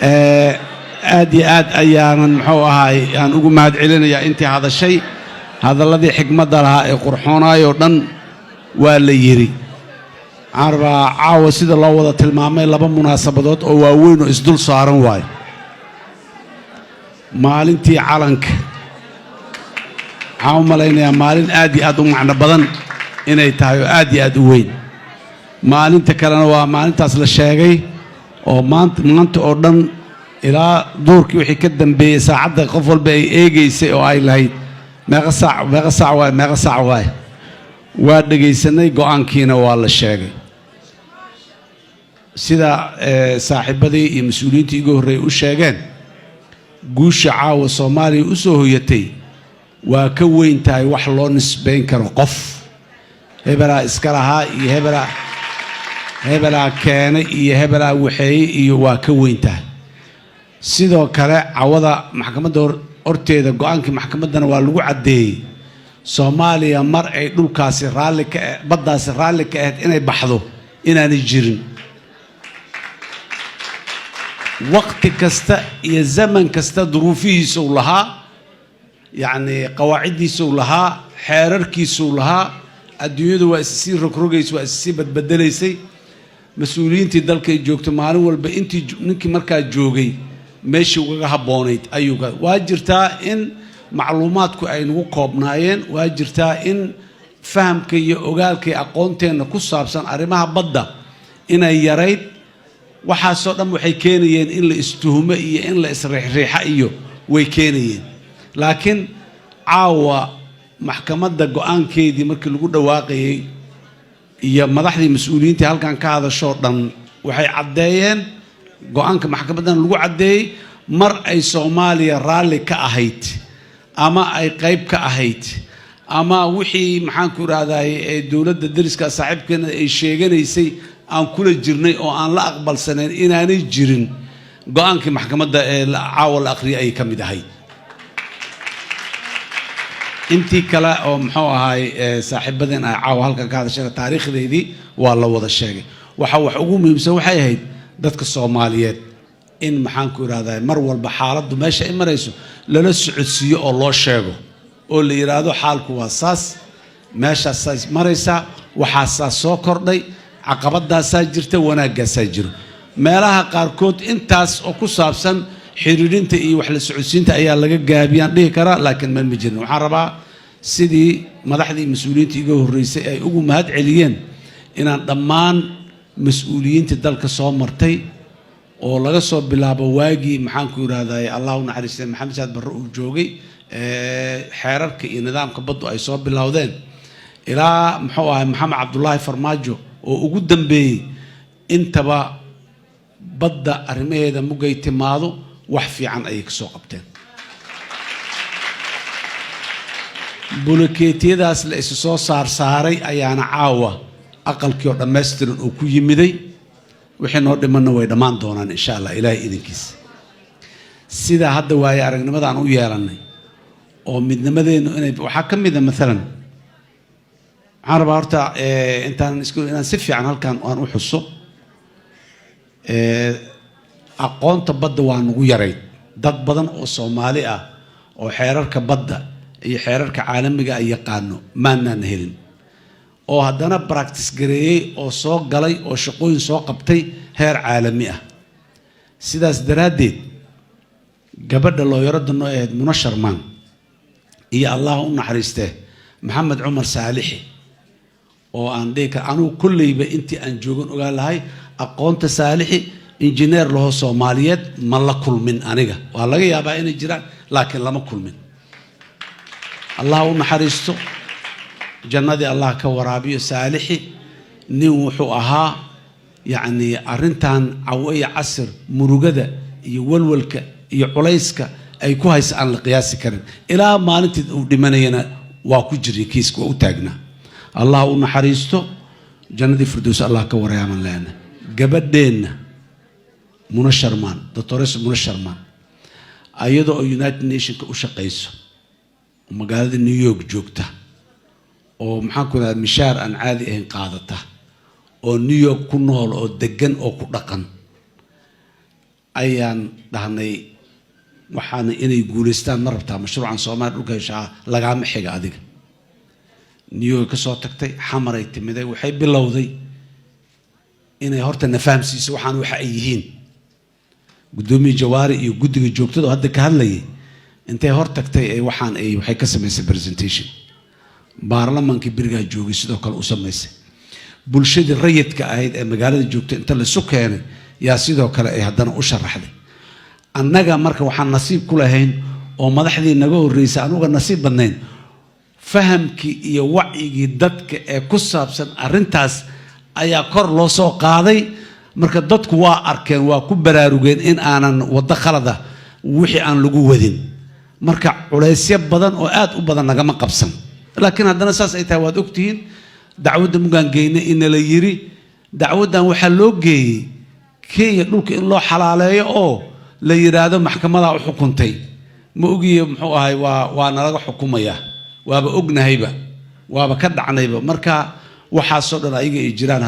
آدي أيانا محوها أن أقول ما هدعلنا يا أنت هذا الشيء هذا الذي حكمة لها قرحونا يردن والليري عربا عاو سيد الله وضع المعامل لبا مناسبات أو وين إسدول صارن واي مالنتي علنك عاو مالين مالين آدي أدو معنا بدن إنه يتايو آدي أدو وين مالين تكلنا ومالين تصل الشيء أو مانت أردن إلى دورك وحي كدن بي ساعد قفل بي إيجي سي أو أي لاي مغا ساع واي وادقي سنة قوان كينا والله الشيء سيدا صاحبتي مسؤولين تيجوا الرئي وشيغان قوش عاو صومالي أسوهيتي وكوين تاي وحلو نسبين كرقف هبلا اسكالها هبلا كان هبلا وحي وكوين تاي sidoo kale cawada maxkamadda horteeda go'aankii maxkamaddana waa lagu cadeeyay Soomaaliya mar ay dhulkaasi raali ka baddaasi raali ka ahayd inay baxdo inaanay jirin waqti kasta iyo zaman kasta duruufihiisa uu lahaa yani qawaacidiisa uu lahaa xeerarkiisa uu lahaa adduunyadu waa isii rogrogaysa waa isii badbadalaysay mas'uuliyiintii dalka ay joogto maalin walba intii ninkii markaa joogay meeshii uga haboonayd ayuga waa jirtaa in macluumaadku ay nagu koobnaayeen waa jirtaa in fahamka iyo ogaalka aqoonteena ku saabsan arimaha badda inay yarayd waxa soo dhan waxay keenayeen in la istuhumo iyo in la isriixriixa iyo way keenayeen laakiin caawa maxkamadda go'aankeedii markii lagu dhawaaqayay iyo madaxdii mas'uuliyiinta halkan ka hadasho dhan waxay cadeeyeen go'aanka maxkamaddan lagu cadeeyay mar ay Soomaaliya raali ka ahayd ama ay qayb ka ahayd ama wixii maxaan ku raadaay ee dawladda dariska saaxiibkeena ay sheeganaysay aan kula jirnay oo aan la aqbalsanayn inaanay jirin go'aankii maxkamadda ee caawa la aqriyay ay kamid ahayd intii kale oo muxuu ahaay saaxiibadeen ay caawa halkan ka hadashay taariikhdeedii waa la wada sheegay waxa wax ugu muhiimsan waxay ahayd dadka Soomaaliyeed in maxaan ku raadaay mar walba xaaladdu meesha ay marayso lala socodsiyo oo loo sheego oo la yiraahdo xaalku waa saas meesha saas maraysa waxa saas soo kordhay caqabadaas jirta wanaaggaas jiro meelaha qaarkood intaas oo ku saabsan xiriirinta iyo wax la socodsiinta ayaa laga gaabiyaan dhihi karaa laakiin ma jirin waxaan rabaa sidii madaxdii mas'uuliyiinta iga horeysay ay ugu mahad celiyeen inaan dhammaan مسؤوليين تدلك صوم مرتي ولا قصوا بلعب واجي محن كوراداي الله ونحرس محمد سعد بالرؤوف جوجي حررك النظام قبضوا أي صوب بالهودين إلى محمد عبد الله فرماجو وقدم بي أنت با بدأ أرميه ده مجي تماضو وحفي عن أي سوقبتين بولكيتي ده أصل إسسو صار أيانا عاوة أقل كيو دمستر وكوي مدي وحين هاد من نوي دمان دونان إن شاء الله إلهي إذن كيس سيدا هاد واي أرجع نمدان ويارني أو من نمدين وحكم إذا مثلا عرب أرتا أنت نسكون أنا سفي عن هالكان وأنا أحسه أقون تبدأ وأنا وياري ضد بدن أو صومالية أو حرر كبدأ أي حرر كعالم جا يقانو ما ننهلن oo haddana practice gareeyay oo soo galay oo shaqooyin soo qabtay heer caalami ah sidaas daraadeed gabadha looyarada noo ahayd munasharman iyo Allah u naxariistay maxamed cumar saalixi oo aan dhika anu kullayba intii aan joogan ogaalahay aqoonta saalixi injineer loo Soomaaliyeed ma la kulmin aniga waa laga yaabaa inay jiraan laakiin lama kulmin Allah u naxariisto جنادي الله كورابي سالحي نوحو أها يعني أرنتان عوي عصر مرقدة يولولك يعليسك أي كويس عن القياس كرن إلى ما نت دمنينا واكجري كيسك وتاجنا الله ونحريسته جنادي فردوس الله كوريا من لنا جبدين منشرمان دكتورس منشرمان أيضا يونايتد نيشن كوشقيسو ومقالة نيويورك جوكتا oo maxaan ku raad mishaar aan caadi ahayn qaadata oo New York ku nool oo degan oo ku dhaqan ayaan dhahnay waxaan inay guuleystaan ma rabtaa mashruucan Soomaali dhulka heshaa lagama xiga adiga niyo ka soo tagtay xamaray timiday waxay bilowday inay horta nafahamsiiso waxaan waxa ay yihiin gudoomiye Jawaari iyo guddiga joogtada hadda ka hadlayay intay hor tagtay ay waxaan ay waxay ka sameysay presentation baarlamaanka biriga joogay sidoo kale u sameysay bulshada rayidka ahayd ee magaalada joogtay inta la soo keenay yaa sidoo kale ay haddana u sharaxday annaga marka waxaan nasiib ku lahayn oo madaxdii naga horeysay anuga nasiib badnayn fahamkii iyo wacigii dadka ee ku saabsan arintaas ayaa kor loo soo qaaday marka dadku waa arkeen waa ku baraarugeen in aanan wada khalada wixii aan lagu wadin marka culeysyo badan oo aad u badan naga ma qabsan laakiin haddana saas ay tahay waad ogtihiin dacwadda mugaan geynay in la yiri dacwaddan waxa loo geeyay Kenya dhulka in loo xalaaleeyo oo la yiraahdo maxkamada u xukuntay ma ogiye muxuu ahay waa nalaga xukumaya waaba ognahayba waaba ka dhacnayba marka waxa soo dhan ayaga ay jiraan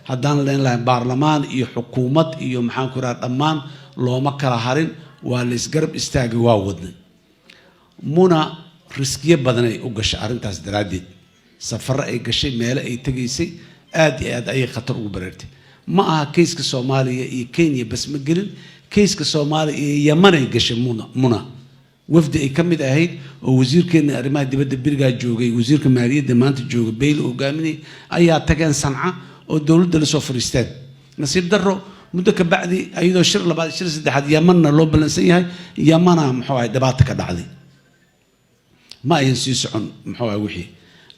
haddaan leen lahayn baarlamaan iyo xukuumad iyo maxaan ku raad dhammaan looma kala harin waa la isgarab istaagay waa wadnay muna riskiye badan ay u gashay arintaas daraadeed safar ay gashay meel ay tageysay aad iyo aad ay khatar ugu bareertay ma aha kayska Soomaaliya iyo Kenya bas ma gelin kayska Soomaaliya iyo Yemen ay gashay muna wafdi ay kamid ahayd oo wasiirkeena arrimaha dibadda biriga joogay wasiirka maaliyadda maanta jooga Beyl hogaaminay ayaa tageen Sanca oo dawladda la soo fariisteen nasiib darro muddo ka bacdi ayadoo shir labaad shir saddexaad Yemenna loo balansan yahay Yemena muxuu ahay dhibaato ka dhacday ma ayan sii socon muxuu ahay wixii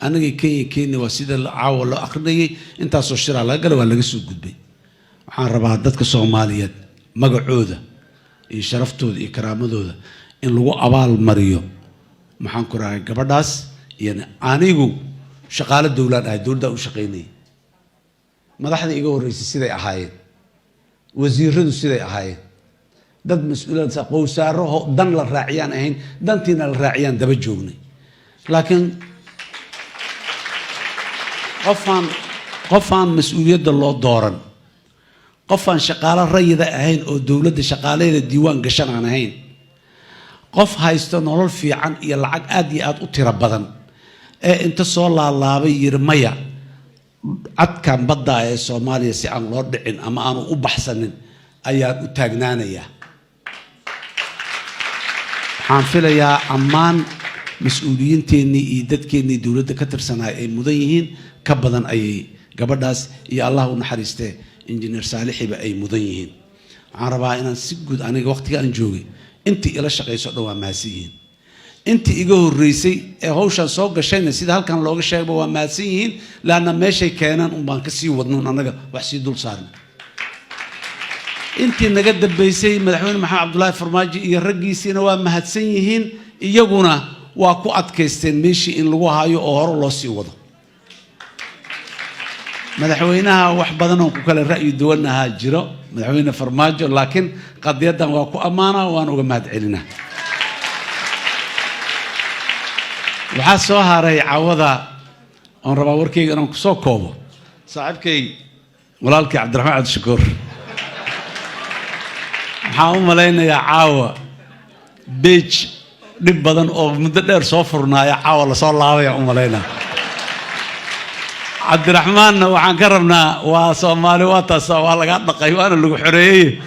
anaga Kenya waa sida caawa loo aqrinayay intaasoo shira laga galay waa laga soo gudbay waxaan rabaa dadka Soomaaliyeed magacooda iyo sharaftooda iyo karaamadooda in lagu abaal mariyo maxaan ku raay gabadhaas iyo anigu shaqaale dawladda u shaqeynay madaxda iga horeysay siday ahaayeen wasiiradu siday ahaayeen dad mas'uuliyad qowsaaro dan la raaciyaan ahayn dantiina la raaciyaan daba joognay laakiin qofaan mas'uuliyadda loo dooran qofaan shaqaale rayida ahayn oo dawladda shaqaaleeda diiwaan gashan aan ahayn qof haysto nolol fiican iyo lacag aad iyo aad u tiro badan ee inta soo laalaabay yirmaya cadkan badda ee Soomaaliya si aan loo dhicin ama aanu u baxsanin ayaan u taagnaanaya waxaan filayaa ammaan mas'uuliyiinteennii iyo dadkeennii dawladda ka tirsanay ay mudan yihiin ka badan ayay gabadhaas iyo Allah u naxariistay injineer Saalixiba ay mudan yihiin waxaan rabaa inaan si guud aniga waqtiga aan joogay intii ila shaqeyso dhawaa maasiin intii iga horeysay ee hawshan soo gashayna sida halkan looga sheegay waa maadsan yihiin laana meeshay keenan baan ka sii wadno anaga wax sii dul saarno intii naga dambeysay madaxweyne maxamed cabdullaahi farmaajo iyo raggiisina waa mahadsan yihiin iyaguna waa ku adkaysteen meeshii in lagu haayo oo hore loo sii wado madaxweynaha wax badan oo ku kala ra'yi duwanaha jiro madaxweyne farmaajo laakiin qadiyadan waa ku amaana waan uga mahad celinaa waxaa soo haray caawada on rabaa warkayga inaan ku soo koobo saaxiibkay walaalkii Cabdiraxmaan Cabdishakuur waxaan u malaynayaa caawa beej dhib badan oo muddo dheer soo furnaaya caawa la soo laabaya u malaynaa Cabdiraxmaanna waxaan ka rabnaa waa Soomaali waa taas waa laga dhaqay waana lagu xoreeyay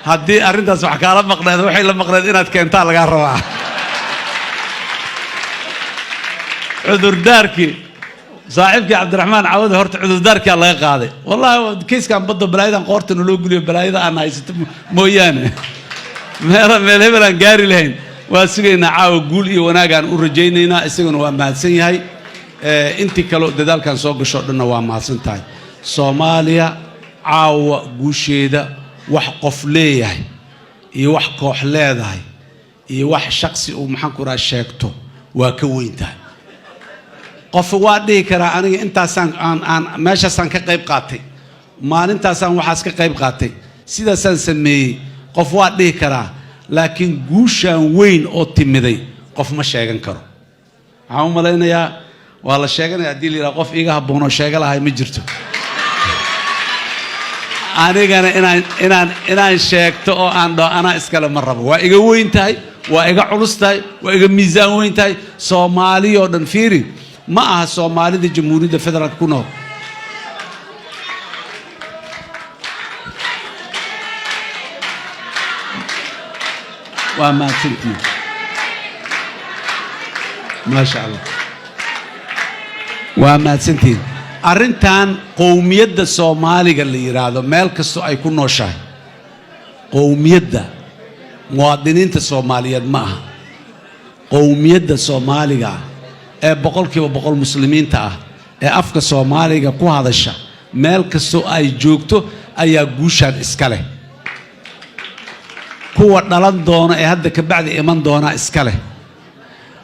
haddii arrintaas wax kala maqneed waxay la maqneed inaad keentaa laga rabaa cudurdaarkii saaxiibkii Cabdiraxmaan caawada horta cudurdaarkii laga qaaday wallahi kiiskan badda balaayadan qoortana loo guliyo balaayada aan haysto mooyaane meel hebelan gaari lahayn waa sugaynaa caawa guul iyo wanaag aan u rajaynaynaa isaguna waa mahadsan yahay intii kale dadaalkan soo gasho dhanna waa mahadsan tahay Soomaaliya caawa guusheeda wax qof leeyahay iyo wax koox leedahay iyo wax shakhsi uu maxaan ku raa sheegto waa ka weyn tahay qof waa dhihi karaa aniga intaasaan aan meeshaasaan ka qayb qaatay maalintaasaan waxaas ka qayb qaatay sidaasaan sameeyey qof waa dhihi karaa laakiin guushaan weyn oo timiday qof ma sheegan karo waxaan u malaynayaa waa la sheeganaya haddii la yidhaha qof iiga habboonoo sheega lahay ma jirto anigana inaan sheegto oo aan dhaho anaa iskale ma rabo waa iga weyn tahay waa iga culus tahay waa iga miisaan weyn tahay Soomaali oo dhan fiiri ma aha Soomaalida Jamhuuriyadda Federaalka ku nool waa ma tinti ما شاء الله وما سنتين أرنتان قومية الصومالي قال لي هذا مالك السو يكون نوشة قومية مواطنين الصوماليين معها قومية الصومالي بقول كيف بقول مسلمين تا أفك الصومالي كو هذا الشيء مالك السو أي جوكتو أي جوشان إسكاله قوة نلان دونا هذا كبعد إيمان دونا إسكاله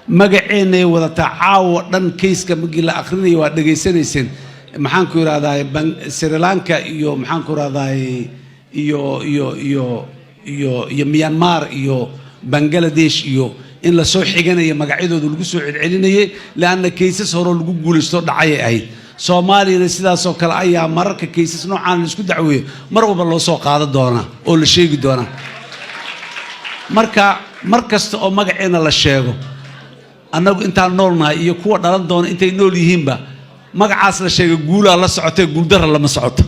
magaceena wada tacaawo dhan keyska magi la akhrinay waa dhageysanaysan maxaan ku yiraahdaa Sri Lanka iyo maxaan ku yiraahdaa iyo Myanmar iyo Bangladesh iyo in la soo xiganayo magacyadooda lagu soo celcelinayay laana keysas hore lagu guulaysto dhacay ahayd Soomaaliya sidaas oo kale ayaa mararka keysas noocaan la isku dacweeyo mar walba loo soo qaado doona oo la sheegi doona markasta oo magaceena la sheego annagu intaan noolnahay iyo kuwa dhalan doona intay nool yihiinba magacaas la sheegay guula la socotay guuldar lama socoto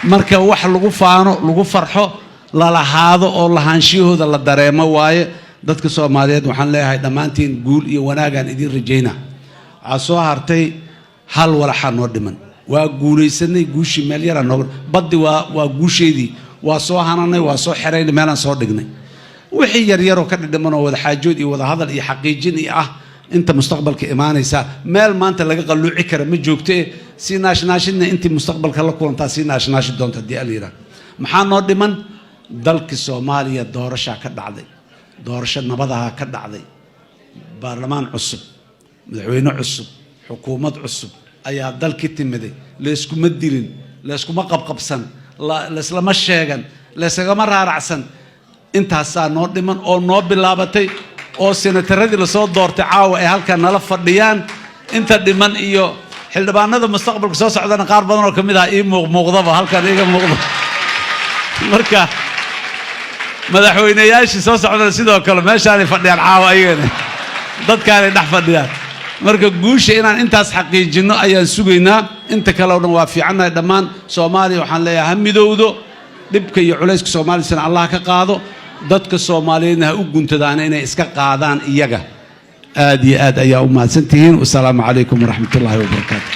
marka wax lagu faano lagu farxo la lahaado oo lahaanshiyahooda la dareemo waaye dadka Soomaaliyeed waxaan leeyahay dhamaantiin guul iyo wanaagan idin rajayna waxa soo hartay hal walaxa noo dhiman waa guulaysanay guushi meel yar aan baddi waa guusheedii waa soo hananay waa soo xiraynay meelan soo dhignay wixii yar yar oo ka dhidhiman oo wada xaajood iyo wada hadal iyo xaqiijin iyo inta mustaqbalka imaanaysa meel maanta laga qaluuci kara ma joogto si naashnaashina intii mustaqbalka la kulantaa si naashnaashi doonta hadii aliira maxaa noo dhiman dalka Soomaaliya doorasho ka dhacday doorasho nabadaha ka dhacday baarlamaan cusub madaxweyne cusub xukuumad cusub ayaa dalka timiday la isku madilin la isku qabqabsan la isla ma sheegan la isaga ma raaracsan intaasaa noo dhiman oo noo bilaabatay oo senataradii la soo doortay caawa ay halka nala fadhiyaan inta dhiman iyo xildhibaanada mustaqbalka soo socdana qaar badan oo kamid ah muuqdaba halkan iga muuqdo marka madaxweynayaashii soo socdana sidoo kale meeshaan ay fadhiyaan caawa ayagana dadkaan ay dhex fadhiyaan marka guusha inaan intaas xaqiijino ayaan sugaynaa inta kale oo dhan waa fiicanahay dhammaan Soomaaliya waxaan leeyahay midowdo dhibka iyo culayska Soomaaliya Allah ka qaado dadka Soomaaliyeedna u guntadaan inay iska qaadaan iyaga aad iyo aad ayaa u mahadsantihiin. Wassalaamu calaykum waraxmatullaahi wabarakaatuh.